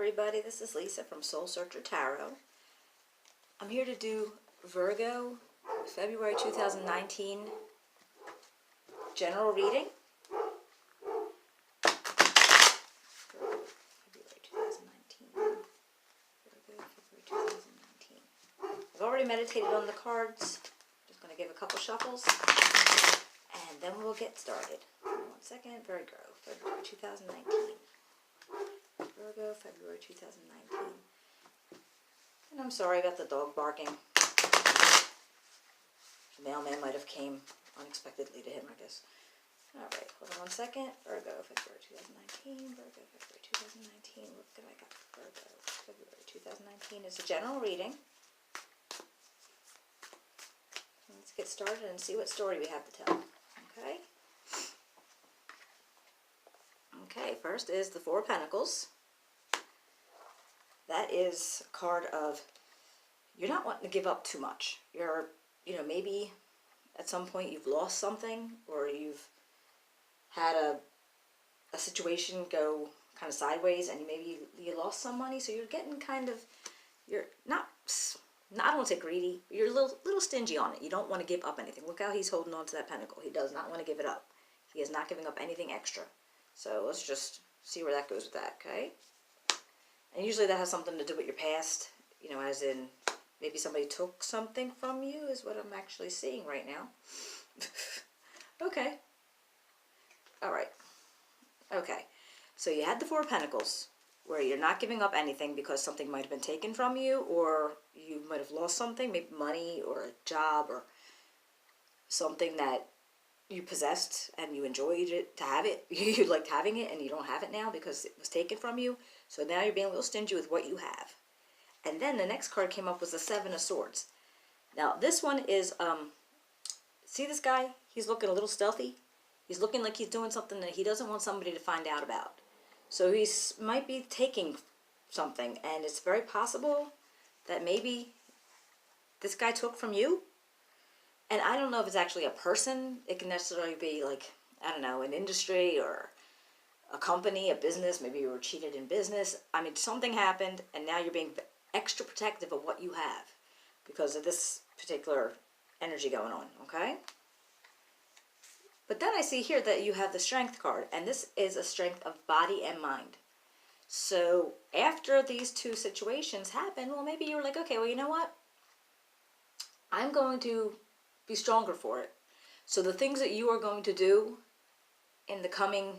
everybody, this is Lisa from Soul Searcher Tarot. I'm here to do Virgo February 2019 general reading. February 2019. Virgo February 2019. I've already meditated on the cards. Just going to give a couple shuffles and then we'll get started. 1 second. Virgo February 2019. Virgo, February 2019. And I'm sorry about the dog barking. The mailman might have came unexpectedly to him, I guess. Alright, hold on 1 second. Virgo, February 2019. Virgo, February 2019. What did I got? Virgo, February 2019 is a general reading. Let's get started and see what story we have to tell. Okay? Okay, first is the Four of Pentacles. That is a card of you're not wanting to give up too much. You're, maybe at some point you've lost something or you've had a situation go kind of sideways and maybe you lost some money. So you're getting you're not, I don't want to say greedy, but you're a little stingy on it. You don't want to give up anything. Look how he's holding on to that pentacle. He does not want to give it up. He is not giving up anything extra. So let's just see where that goes with that, okay? And usually that has something to do with your past, as in maybe somebody took something from you is what I'm actually seeing right now. Okay. All right. Okay. So you had the Four of Pentacles where you're not giving up anything because something might have been taken from you or you might have lost something, maybe money or a job or something that you possessed and you enjoyed it to have it. You liked having it and you don't have it now because it was taken from you. So now you're being a little stingy with what you have. And then the next card came up was the Seven of Swords. Now this one is, see this guy? He's looking a little stealthy. He's looking like he's doing something that he doesn't want somebody to find out about. So he might be taking something and it's very possible that maybe this guy took from you. And I don't know if it's actually a person. It can necessarily be like, I don't know, an industry or a company, a business. Maybe you were cheated in business. I mean, something happened and now you're being extra protective of what you have because of this particular energy going on, okay? But then I see here that you have the Strength card, and this is a strength of body and mind. So after these two situations happen, well, maybe you were like, okay, well, you know what? I'm going to be stronger for it. So the things that you are going to do in the coming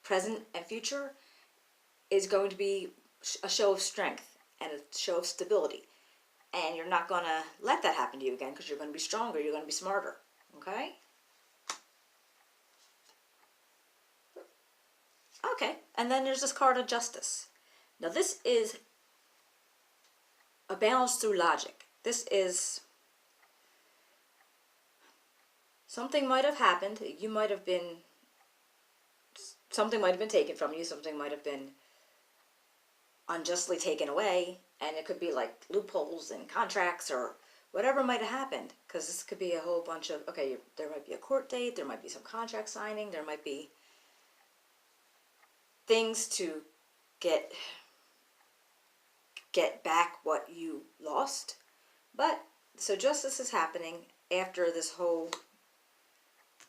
present and future is going to be a show of strength and a show of stability. And you're not going to let that happen to you again because you're going to be stronger, you're going to be smarter, okay? Okay, and then there's this card of Justice. Now this is a balance through logic. This is something might have happened. You might have been, something might have been taken from you. Something might have been unjustly taken away. And it could be like loopholes in contracts or whatever might have happened. Because this could be a whole bunch of, okay, there might be a court date. There might be some contract signing. There might be things to get back what you lost. But, so justice is happening after this whole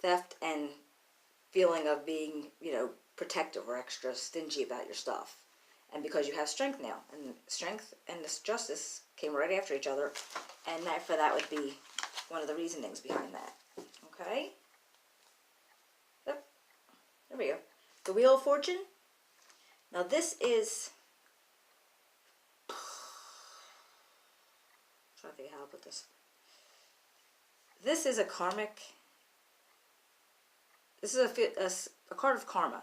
theft and feeling of being, protective or extra stingy about your stuff. And because you have strength now, and strength and this justice came right after each other, and that would be one of the reasonings behind that. Okay? Yep. There we go. The Wheel of Fortune. Now this is, I'm trying to think how I'll put this. This is a karmic, this is a card of karma.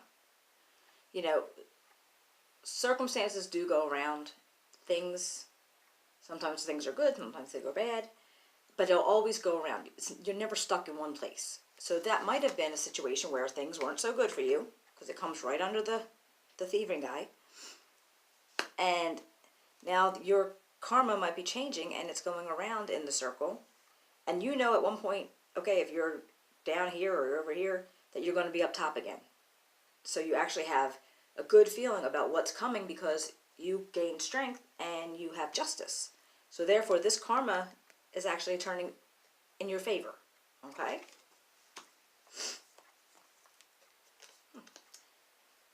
Circumstances do go around. Sometimes things are good, sometimes they go bad, but they'll always go around. You're never stuck in one place. So that might have been a situation where things weren't so good for you, because it comes right under the thieving guy. And now your karma might be changing and it's going around in the circle. And at one point, okay, if you're down here or over here, that you're going to be up top again. So you actually have a good feeling about what's coming because you gain strength and you have justice. So therefore, this karma is actually turning in your favor. Okay?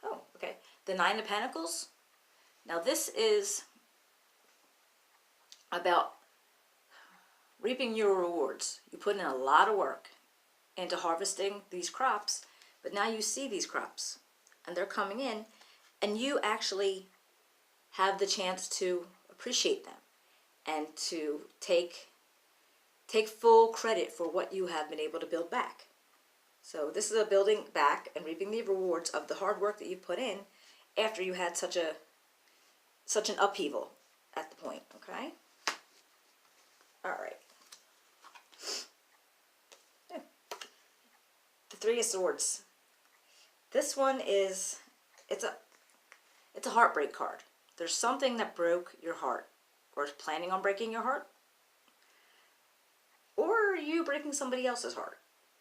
Oh, okay. The Nine of Pentacles. Now this is about reaping your rewards. You put in a lot of work into harvesting these crops, but now you see these crops and they're coming in, and you actually have the chance to appreciate them and to take full credit for what you have been able to build back. So this is a building back and reaping the rewards of the hard work that you put in after you had such an upheaval at the point, okay? All right. The Three of Swords. This one is, it's a heartbreak card. There's something that broke your heart, or is planning on breaking your heart, or you breaking somebody else's heart,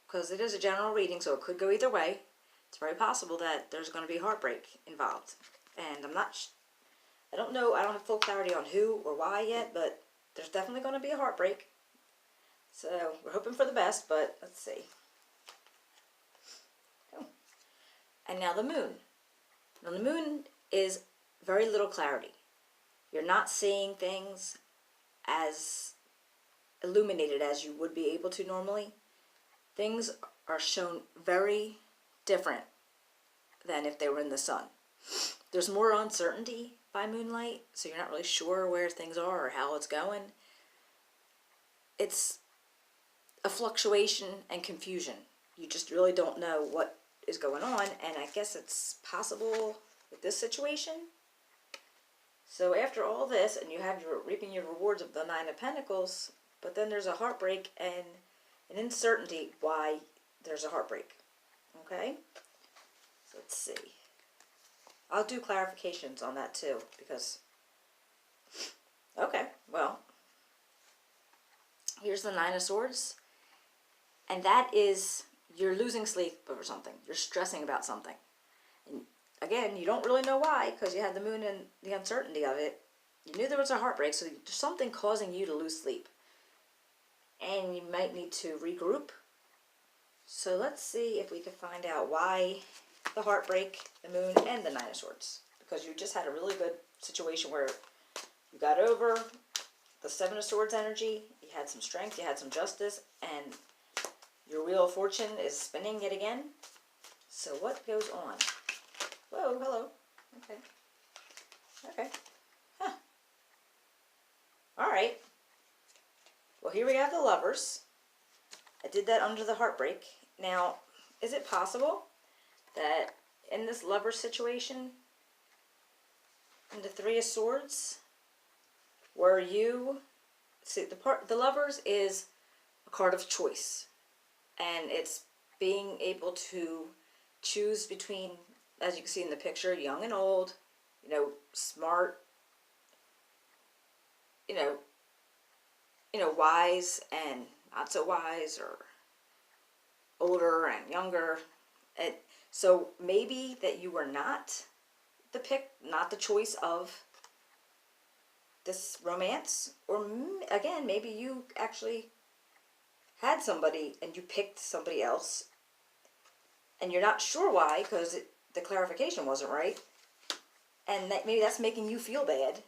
because it is a general reading, so it could go either way. It's very possible that there's going to be heartbreak involved, and I don't know, I don't have full clarity on who or why yet, but there's definitely going to be a heartbreak. So we're hoping for the best, but let's see. Oh. And now the moon. Now the moon is very little clarity. You're not seeing things as illuminated as you would be able to normally. Things are shown very different than if they were in the sun. There's more uncertainty by moonlight, so you're not really sure where things are or how it's going. It's a fluctuation and confusion. You just really don't know what is going on, and I guess it's possible with this situation. So after all this, and you have your reaping your rewards of the Nine of Pentacles, but then there's a heartbreak and an uncertainty why there's a heartbreak. Okay? So let's see. I'll do clarifications on that too, because, okay, well, here's the Nine of Swords, and that is you're losing sleep over something. You're stressing about something. And again, you don't really know why, because you had the moon and the uncertainty of it. You knew there was a heartbreak, so there's something causing you to lose sleep. And you might need to regroup. So let's see if we can find out why the heartbreak, the moon, and the Nine of Swords. Because you just had a really good situation where you got over the Seven of Swords energy, you had some strength, you had some justice, and your Wheel of Fortune is spinning yet again. So what goes on? Whoa, hello. Okay. Okay. Huh. All right. Well, here we have the Lovers. I did that under the heartbreak. Now, is it possible that in this lover situation, in the Three of Swords, where you see the Lovers is a card of choice, and it's being able to choose between, as you can see in the picture, young and old, smart, wise and not so wise, or older and younger. And so maybe that you were not not the choice of this romance, or again, maybe you actually had somebody and you picked somebody else, and you're not sure why, because the clarification wasn't right, and maybe that's making you feel bad.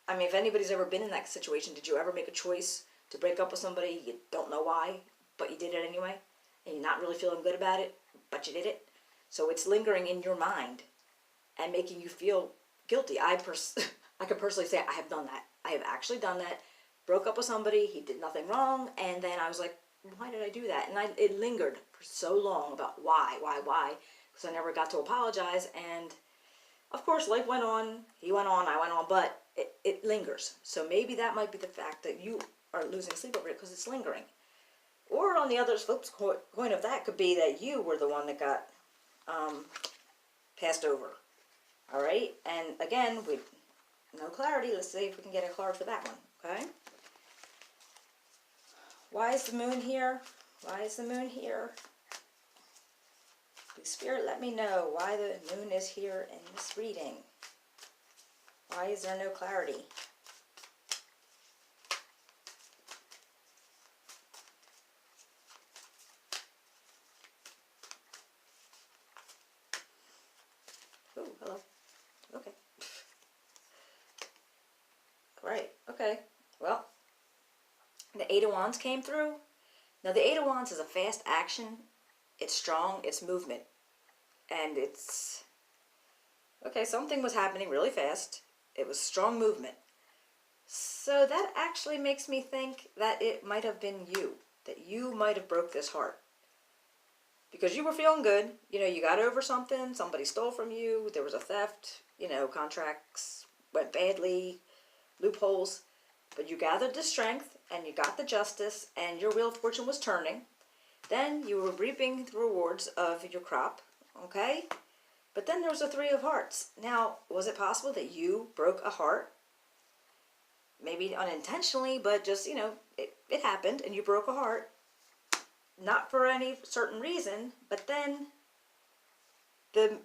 I mean, if anybody's ever been in that situation, did you ever make a choice to break up with somebody, you don't know why, but you did it anyway, and you're not really feeling good about it, but you did it? So it's lingering in your mind and making you feel guilty. I could personally say I have done that. I have actually done that. Broke up with somebody, he did nothing wrong, and then I was like, why did I do that? And it lingered for so long about why, because I never got to apologize, and of course life went on, he went on, I went on, but it lingers. So maybe that might be the fact that you are losing sleep over it, because it's lingering. Or on the other flip coin of that could be that you were the one that got passed over. All right, and again, with no clarity, let's see if we can get a card for that one, okay? Why is the moon here? Why is the moon here? Please, Spirit, let me know why the moon is here in this reading. Why is there no clarity? Oh, hello. Okay. Right, okay. Well, the Eight of Wands came through. Now, the Eight of Wands is a fast action. It's strong. It's movement. And it's... Okay, something was happening really fast. It was strong movement. So that actually makes me think that it might have been you. That you might have broke this heart. Because you were feeling good. You know, you got over something. Somebody stole from you. There was a theft. You know, contracts went badly. Loopholes. But you gathered the strength. And you got the justice. And your wheel of fortune was turning. Then you were reaping the rewards of your crop. Okay? But then there was a Three of Hearts. Now, was it possible that you broke a heart? Maybe unintentionally, but just, you know, it happened and you broke a heart. Not for any certain reason, but then the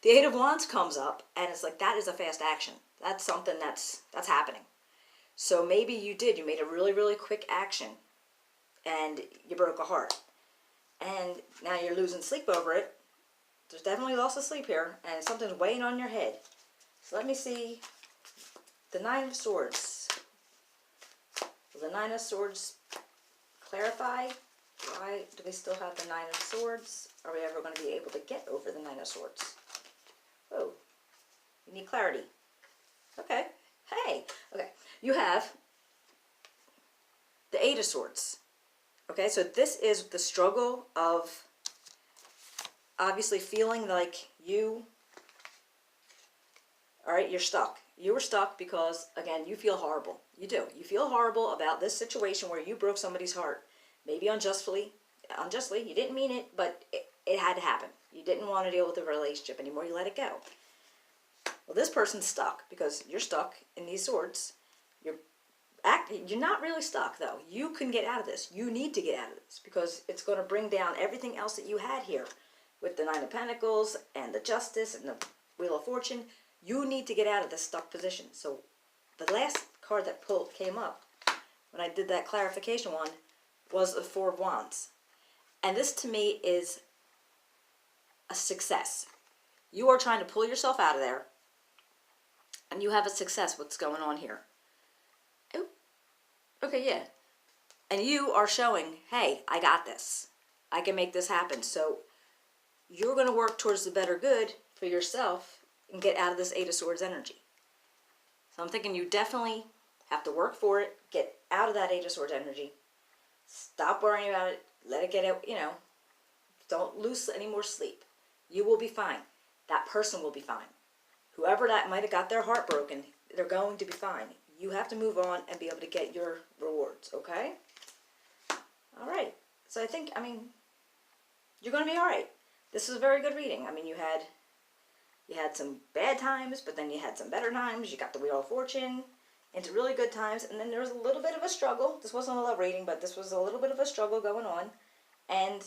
Eight of Wands comes up and it's like, that is a fast action. That's something that's happening. So maybe you made a really, really quick action and you broke a heart. And now you're losing sleep over it. There's definitely loss of sleep here, and something's weighing on your head. So let me see. The Nine of Swords. Will the Nine of Swords clarify? Why do we still have the Nine of Swords? Are we ever going to be able to get over the Nine of Swords? Oh, you need clarity. Okay. Hey. Okay. You have the Eight of Swords. Okay, so this is the struggle of obviously feeling like you, all right, you're stuck. You were stuck because, again, you feel horrible. You do. You feel horrible about this situation where you broke somebody's heart. Maybe unjustly. You didn't mean it, but it had to happen. You didn't want to deal with the relationship anymore. You let it go. Well, this person's stuck because you're stuck in these swords. You're not really stuck, though. You can get out of this. You need to get out of this because it's going to bring down everything else that you had here with the Nine of Pentacles and the Justice and the Wheel of Fortune. You need to get out of this stuck position. So the last card that came up when I did that clarification one was the Four of Wands. And this, to me, is a success. You are trying to pull yourself out of there, and you have a success. What's going on here? Oh, okay, yeah. And you are showing, hey, I got this. I can make this happen. So you're going to work towards the better good for yourself and get out of this Eight of Swords energy. So I'm thinking you definitely have to work for it. Get out of that Eight of Swords energy. Stop worrying about it. Let it get out, you know. Don't lose any more sleep. You will be fine. That person will be fine. Whoever that might have got their heart broken, they're going to be fine. You have to move on and be able to get your rewards, okay? All right. So I think, you're going to be all right. This is a very good reading. You had some bad times, but then you had some better times. You got the Wheel of Fortune into really good times, and then there was a little bit of a struggle. This wasn't a love reading, but this was a little bit of a struggle going on, and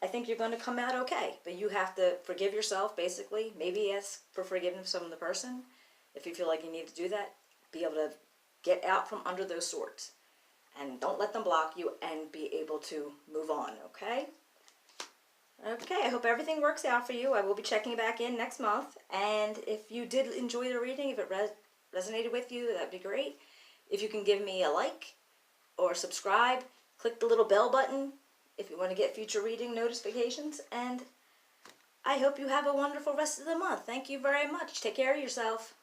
I think you're going to come out okay. But you have to forgive yourself, basically. Maybe ask for forgiveness from the person if you feel like you need to do that. Be able to get out from under those swords, and don't let them block you, and be able to move on, okay? Okay, I hope everything works out for you. I will be checking back in next month. And if you did enjoy the reading, if it resonated with you, that'd be great. If you can give me a like or subscribe, click the little bell button if you want to get future reading notifications. And I hope you have a wonderful rest of the month. Thank you very much. Take care of yourself.